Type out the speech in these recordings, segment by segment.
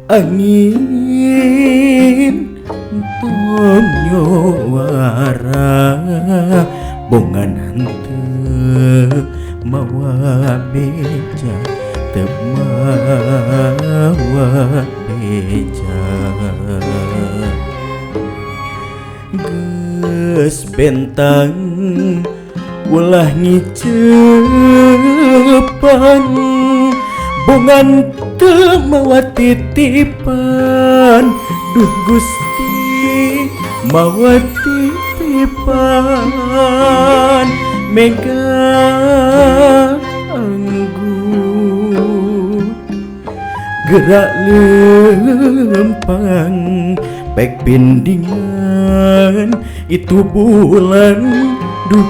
angin tonyo wara bongan henteu mawa beja teu mawa beja geus bentang ulah ngicepan bongan teu mawa titipan duh Gusti mawa titipan mega anggun gerak lempang baik bindingan itu bulan duh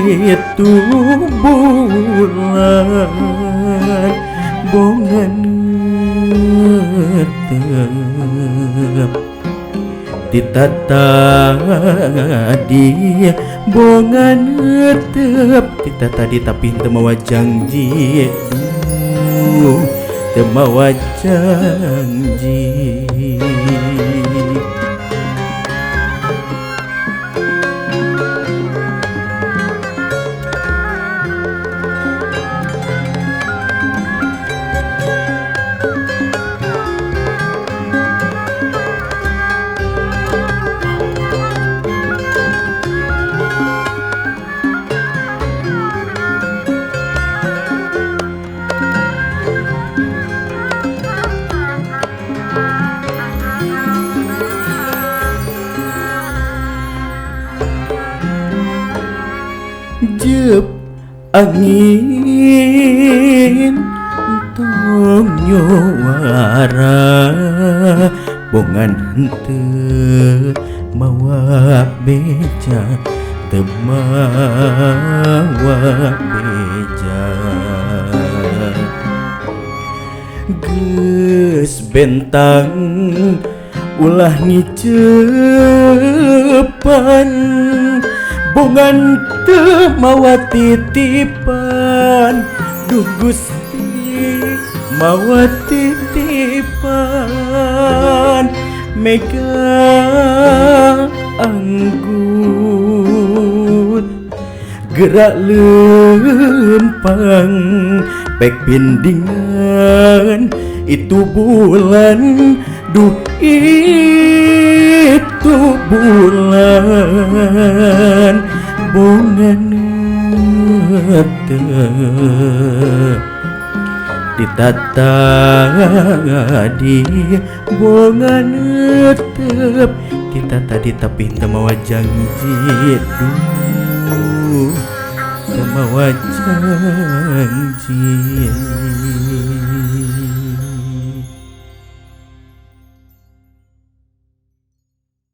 itu bulan bongan netep ditata dia bongan netep ditata di tapi teu mawa janji teu mawa janji jeup angin tong nyowara bongan henteu mawa beja teu mawa beja geus bentang ulah ngicepan bongan teu mawa titipan duh Gusti mawa titipan mega anggun gerak lempang baik bindingan itu bulan duh itu bulan bongan netep ditata dia bongan netep ditata di tapi teu mawa janji duh teu mawa janji